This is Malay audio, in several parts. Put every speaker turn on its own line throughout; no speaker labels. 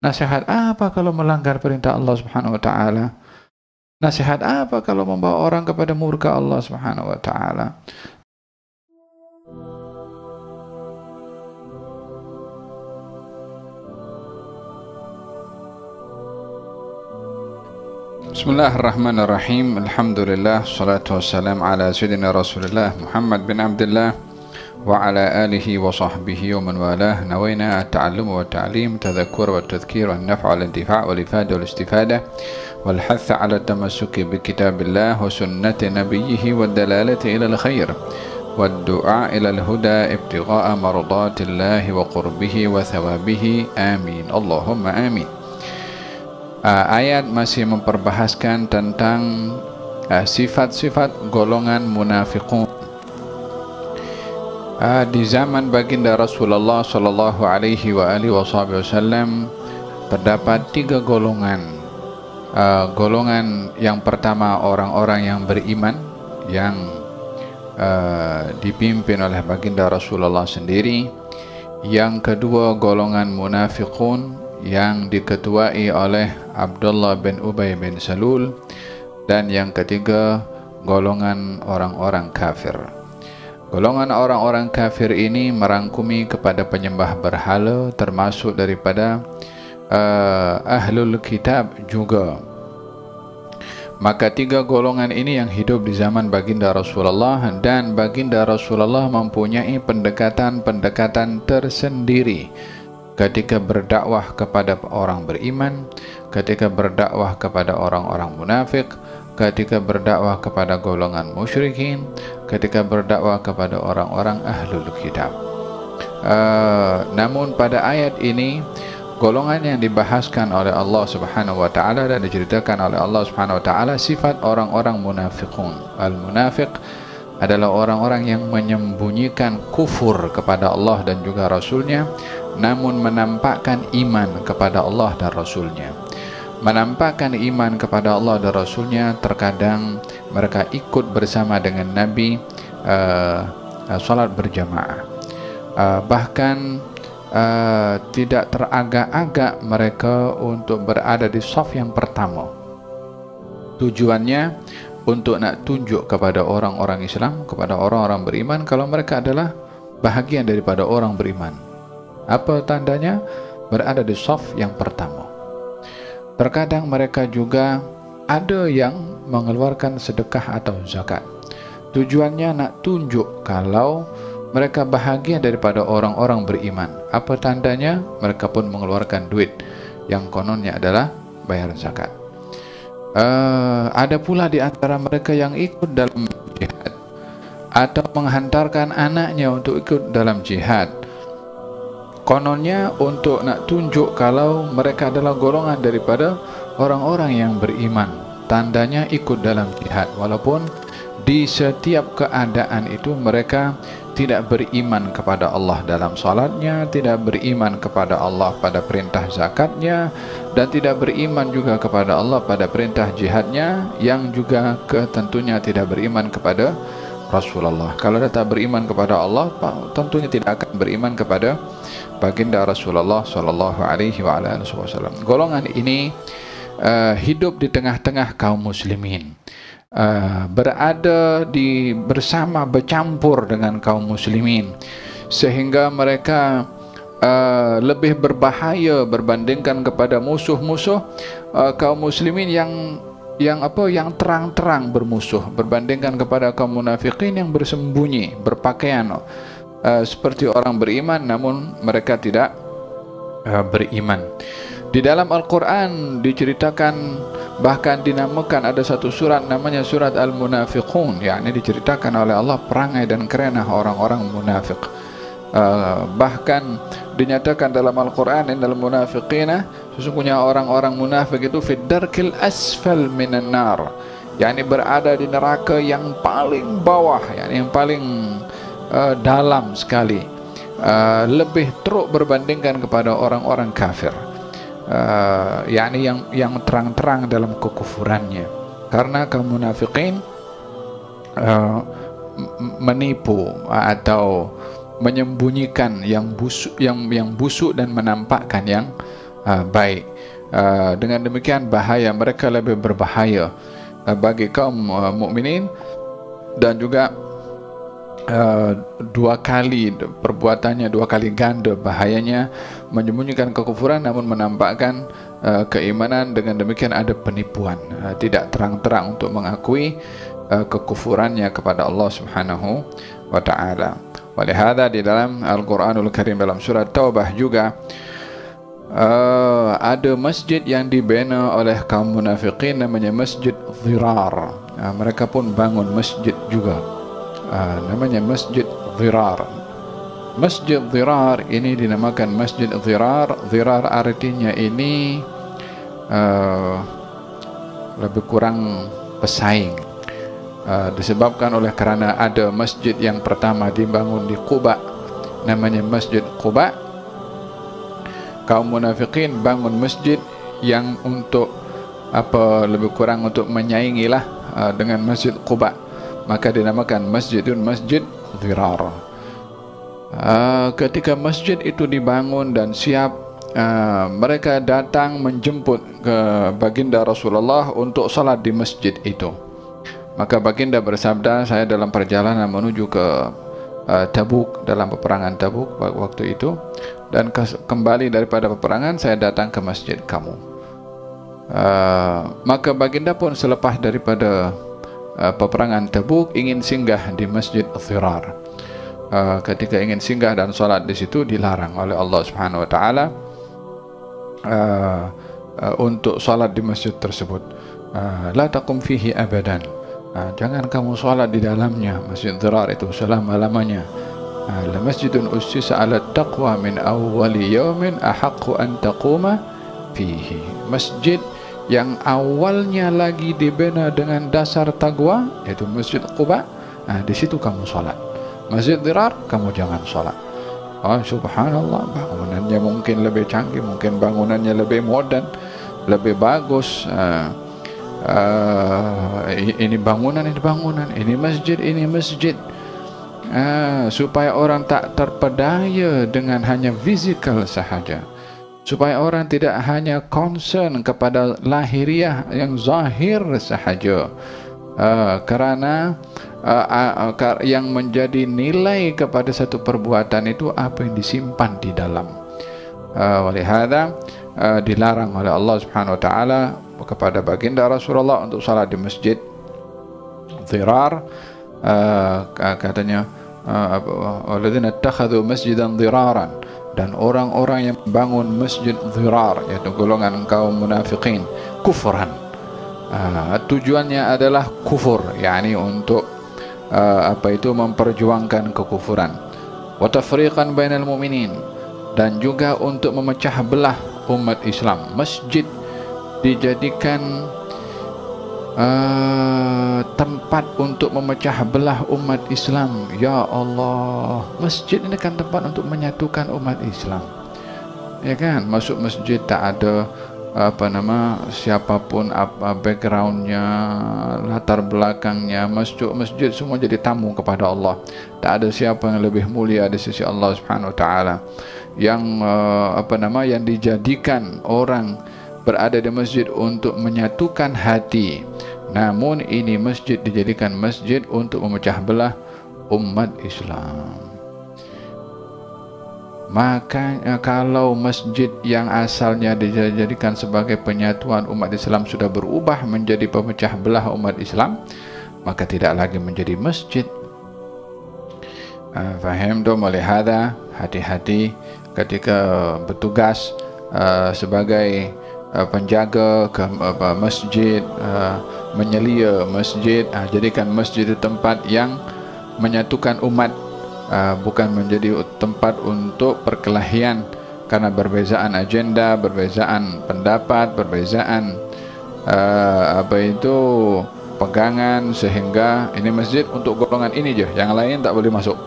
Nasihat apa kalau melanggar perintah Allah Subhanahu wa taala? Nasihat apa kalau membawa orang kepada murka Allah Subhanahu wa taala? Bismillahirrahmanirrahim. Alhamdulillah, salatu wassalam ala sayyidina Rasulillah Muhammad bin Abdullah wa ala alihi wa sahbihi wa man walah. Nawaina at-ta'allum wa at-ta'lim, tadhakkur wa at-tadhkir wa an-naf' wa al-intifa' wal ifada wal istifada wal hath ala at-tamassuki bi kitabillah wa sunnati nabiyhi wad dalalati ila al-khair wad du'a ila al-huda ibtigha'a mardatillahi wa qurbihi wa thawabihi. Amin. Allahumma amin. Ayat masih memperbahaskan tentang sifat-sifat golongan munafiqun. Di zaman baginda Rasulullah sallallahu alaihi wasallam terdapat 3 golongan. Golongan yang pertama orang-orang yang beriman yang dipimpin oleh baginda Rasulullah sendiri. Yang kedua golongan munafiqun yang diketuai oleh Abdullah bin Ubay bin Salul. Dan yang ketiga golongan orang-orang kafir. Golongan orang-orang kafir ini merangkumi kepada penyembah berhala, termasuk daripada ahlul kitab juga. Maka 3 golongan ini yang hidup di zaman baginda Rasulullah, dan baginda Rasulullah mempunyai pendekatan-pendekatan tersendiri ketika berdakwah kepada orang beriman, ketika berdakwah kepada orang-orang munafik, ketika berdakwah kepada golongan musyrikin, ketika berdakwah kepada orang-orang ahlul kitab. Namun pada ayat ini golongan yang dibahaskan oleh Allah Subhanahu wa taala dan diceritakan oleh Allah Subhanahu wa taala sifat orang-orang munafiqun. Al-munafiq adalah orang-orang yang menyembunyikan kufur kepada Allah dan juga Rasulnya, namun menampakkan iman kepada Allah dan Rasulnya. Menampakkan iman kepada Allah dan Rasulnya, terkadang mereka ikut bersama dengan Nabi salat berjamaah. Bahkan tidak teragak-agak mereka untuk berada di saf yang pertama. Tujuannya untuk nak tunjuk kepada orang-orang Islam, kepada orang-orang beriman, kalau mereka adalah bahagian daripada orang beriman. Apa tandanya? Berada di saf yang pertama. Terkadang mereka juga ada yang mengeluarkan sedekah atau zakat. Tujuannya nak tunjuk kalau mereka bahagia daripada orang-orang beriman. Apa tandanya? Mereka pun mengeluarkan duit yang kononnya adalah bayar zakat. Ada pula di antara mereka yang ikut dalam jihad atau menghantarkan anaknya untuk ikut dalam jihad. Kononnya untuk nak tunjuk kalau mereka adalah golongan daripada orang-orang yang beriman. Tandanya ikut dalam jihad, walaupun di setiap keadaan itu mereka tidak beriman kepada Allah dalam salatnya, tidak beriman kepada Allah pada perintah zakatnya, dan tidak beriman juga kepada Allah pada perintah jihadnya, yang juga tentunya tidak beriman kepada Rasulullah. Kalau dia tak beriman kepada Allah, tentunya tidak akan beriman kepada baginda Rasulullah sallallahu alaihi wasallam. Golongan ini hidup di tengah-tengah kaum muslimin, berada bersama, bercampur dengan kaum muslimin, sehingga mereka lebih berbahaya berbandingkan kepada musuh-musuh kaum muslimin yang terang-terang bermusuh, berbandingkan kepada kaum munafikin yang bersembunyi, berpakaian seperti orang beriman namun mereka tidak beriman. Di dalam Al-Quran diceritakan, bahkan dinamakan ada satu surat namanya surat Al-Munafiqun, yakni diceritakan oleh Allah perangai dan kerenah orang-orang munafik. Bahkan dinyatakan dalam Al-Quran, innal munafiqina, sesungguhnya orang-orang munafik itu fid darkil asfal minan nar, yakni berada di neraka yang paling bawah, yakni yang paling dalam sekali, lebih teruk berbandingkan kepada orang-orang kafir, yakni yang terang-terang dalam kekufurannya. Karena kaum munafikin menipu atau menyembunyikan yang busuk dan menampakkan yang baik. Dengan demikian bahaya mereka lebih berbahaya bagi kaum mukminin, dan juga dua kali perbuatannya, dua kali ganda bahayanya, menyembunyikan kekufuran namun menampakkan keimanan. Dengan demikian ada penipuan, tidak terang-terang untuk mengakui kekufurannya kepada Allah Subhanahu wa taala. Walihada di dalam Al-Qur'anul Karim dalam surat Taubah juga ada masjid yang dibina oleh kaum munafikin, namanya Masjid Dhirar. Mereka pun bangun masjid juga, namanya Masjid Dhirar. Masjid Dhirar ini dinamakan Masjid Dhirar. Dhirar artinya ini lebih kurang pesaing, disebabkan oleh kerana ada masjid yang pertama dibangun di Quba, namanya Masjid Quba. Kaum munafikin bangun masjid yang untuk lebih kurang untuk menyaingilah dengan Masjid Quba, maka dinamakan Masjid Dhirar. Ketika masjid itu dibangun dan siap, mereka datang menjemput ke baginda Rasulullah untuk salat di masjid itu. Maka baginda bersabda, saya dalam perjalanan menuju ke Tabuk, dalam peperangan Tabuk waktu itu, dan kembali daripada peperangan saya datang ke masjid kamu. Maka baginda pun selepas daripada peperangan Tabuk ingin singgah di Masjid Dhirar. Ketika ingin singgah dan salat di situ, dilarang oleh Allah Subhanahu wa taala untuk salat di masjid tersebut. La taqum fihi abadan, jangan kamu salat di dalamnya, Masjid Dhirar itu selama-lamanya. La masjidun ussisa ala taqwa min awwali yawmin ahaqqu an taquma fihi. Masjid yang awalnya lagi dibina dengan dasar taqwa, yaitu Masjid Quba, di situ kamu salat. Masjid Dhirar kamu jangan salat. Subhanallah, bangunannya mungkin lebih canggih, mungkin bangunannya lebih modern, lebih bagus. Ini bangunan, ini masjid, supaya orang tak terpedaya dengan hanya fizikal sahaja, supaya orang tidak hanya concern kepada lahiriah yang zahir sahaja, kerana yang menjadi nilai kepada satu perbuatan itu apa yang disimpan di dalam. Walihada dilarang oleh Allah Subhanahu wa taala kepada baginda Rasulullah untuk salat di Masjid Dhirar. Katanya alladzina ittakhadhu masjidan dhiraran, dan orang-orang yang bangun Masjid Dhirar, yaitu golongan kaum munafikin, kufran. Tujuannya adalah kufur, yakni untuk memperjuangkan kekufuran. Wa tafriqan bainal mu'minin, dan juga untuk memecah belah umat Islam. Masjid dijadikan tempat untuk memecah belah umat Islam. Ya Allah, masjid ini kan tempat untuk menyatukan umat Islam, ya kan? Masuk masjid tak ada siapapun backgroundnya, latar belakangnya. Masuk masjid semua jadi tamu kepada Allah. Tak ada siapa yang lebih mulia di sisi Allah Subhanahu wa taala. Yang yang dijadikan orang berada di masjid untuk menyatukan hati. Namun ini masjid dijadikan masjid untuk memecah belah umat Islam. Maka kalau masjid yang asalnya dijadikan sebagai penyatuan umat Islam sudah berubah menjadi pemecah belah umat Islam, maka tidak lagi menjadi masjid. Faham tu? Olehada, hati-hati ketika bertugas sebagai penjaga ke masjid, menyelia masjid. Jadikan masjid itu tempat yang menyatukan umat, bukan menjadi tempat untuk perkelahian karena perbezaan agenda, perbezaan pendapat, perbezaan pegangan, sehingga ini masjid untuk golongan ini je, yang lain tak boleh masuk.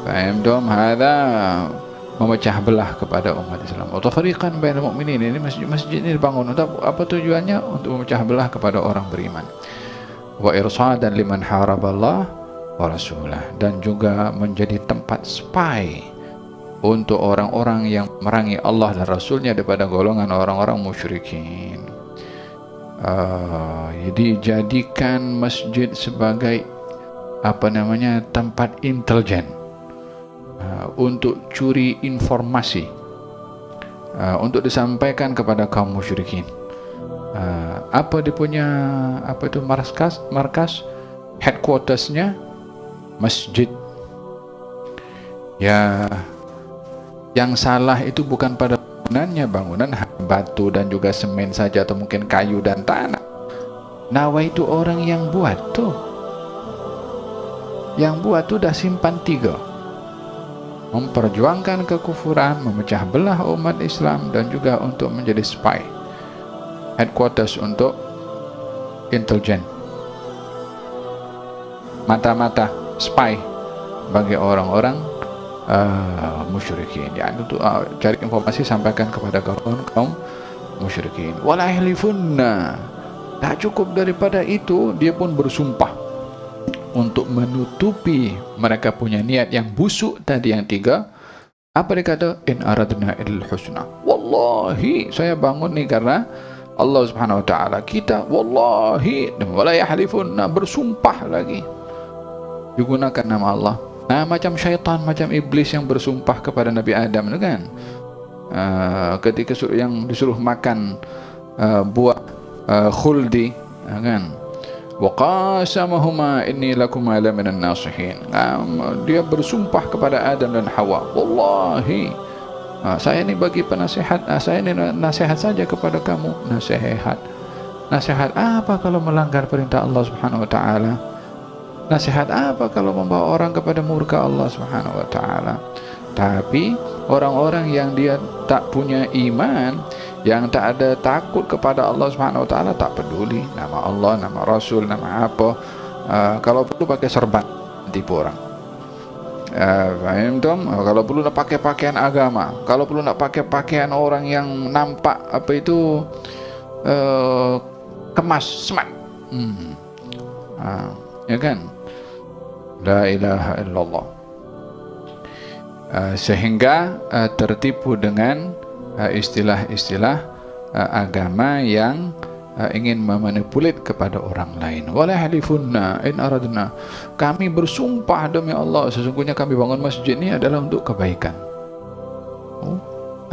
Faham dom? Hada memecah belah kepada umat Islam. Atau fariqan bainal mu'minin, ini masjid ini dibangun untuk apa tujuannya? Untuk memecah belah kepada orang beriman. Wa irsadan liman haraballah wa rasulah, dan juga menjadi tempat spy untuk orang-orang yang memerangi Allah dan Rasulnya daripada golongan orang-orang musyrikin. Jadi jadikan masjid sebagai tempat intelijen untuk curi informasi, untuk disampaikan kepada kaum musyrikin. Apa dia punya markas headquartersnya masjid. Ya, yang salah itu bukan pada bangunannya, bangunan batu dan juga semen saja, atau mungkin kayu dan tanah. Nawa itu orang yang buat tuh. Yang buat tuh dah simpan 3. Memperjuangkan kekufuran, memecah belah umat Islam, dan juga untuk menjadi spy. Headquarters untuk intelijen. Mata-mata spy bagi orang-orang musyrikin. Ya, untuk cari informasi sampaikan kepada kaum musyrikin. Wala yahlifunna. Tak cukup daripada itu, dia pun bersumpah untuk menutupi mereka punya niat yang busuk tadi yang 3. Apa dia kata? In aradna illal husna. Wallahi, saya bangun nih karena Allah Subhanahu wa taala. Kita wallahi, wala yahlifunna, bersumpah lagi. Digunakan nama Allah. Nah, macam syaitan, macam iblis yang bersumpah kepada Nabi Adam itu kan, ketika yang disuruh makan buah khuldi, kan, wa qasamahuma inni lakuma la minan nasihin. Dia bersumpah kepada Adam dan Hawa, wallahi, saya ini bagi penasihat, saya ini nasihat saja kepada kamu. Nasihat apa kalau melanggar perintah Allah Subhanahu wa taala? Nasihat apa kalau membawa orang kepada murka Allah Subhanahu wa taala? Tapi orang-orang yang dia tak punya iman, yang tak ada takut kepada Allah Subhanahu wa taala, tak peduli nama Allah, nama Rasul, nama apa, kalau perlu pakai serban tipu orang. Kalau perlu nak pakai pakaian agama, kalau perlu nak pakai pakaian orang yang nampak kemas, smart. Ya kan? La ilaha illallah. Sehingga tertipu dengan istilah-istilah agama yang ingin memanipulit kepada orang lain. Wala halifunna in aradna. Kami bersumpah demi Allah, sesungguhnya kami bangun masjid ini adalah untuk kebaikan.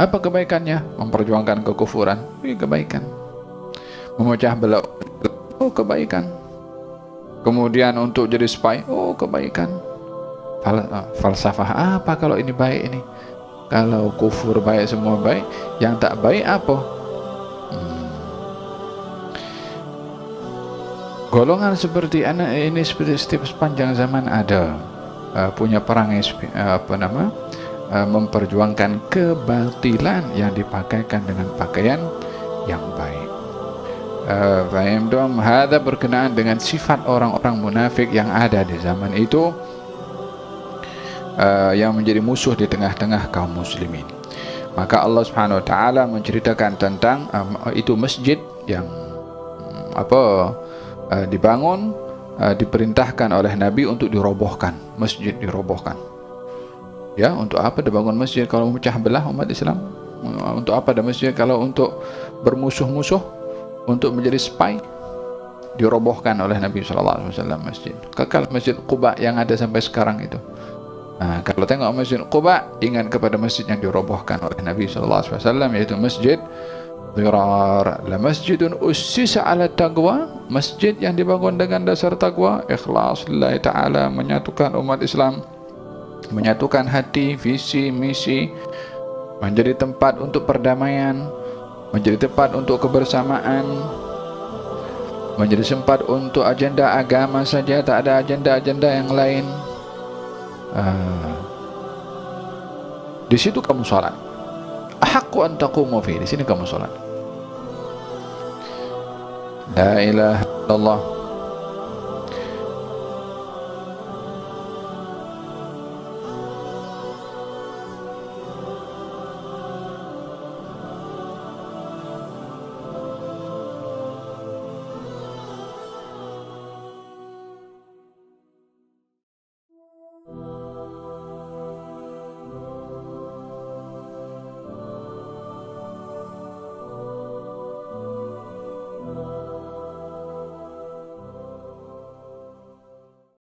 Apa kebaikannya? Memperjuangkan kekufuran. Ini kebaikan. Memecah belah. Kebaikan. Kemudian untuk jadi spy, kebaikan. Falsafah apa kalau ini baik ini? Kalau kufur baik, semua baik. Yang tak baik apa? Golongan seperti anak ini sepanjang zaman ada punya perangai memperjuangkan kebatilan yang dipakaikan dengan pakaian yang baik. Hada berkenaan dengan sifat orang-orang munafik yang ada di zaman itu, yang menjadi musuh di tengah-tengah kaum muslimin. Maka Allah Subhanahu wa taala menceritakan tentang itu masjid yang dibangun, diperintahkan oleh Nabi untuk dirobohkan. Masjid dirobohkan. Ya, untuk apa dibangun masjid kalau memecah belah umat Islam? Untuk apa ada masjid kalau untuk bermusuh-musuh? Untuk menjadi spy? Dirobohkan oleh Nabi SAW masjid. Kekal Masjid Quba yang ada sampai sekarang itu. Kalau tengok Masjid Quba, ingat kepada masjid yang dirobohkan oleh Nabi SAW, yaitu Masjid Dirar. La masjidun ussisa ala taqwa, masjid yang dibangun dengan dasar taqwa, ikhlas lillahi ta'ala, menyatukan umat Islam, menyatukan hati, visi, misi, menjadi tempat untuk perdamaian, menjadi tempat untuk kebersamaan, menjadi tempat untuk agenda agama saja, tak ada agenda-agenda yang lain. Di situ kamu sholat. Ahaqqu an taqumu fi, di sini kamu sholat. La ilaha illallah.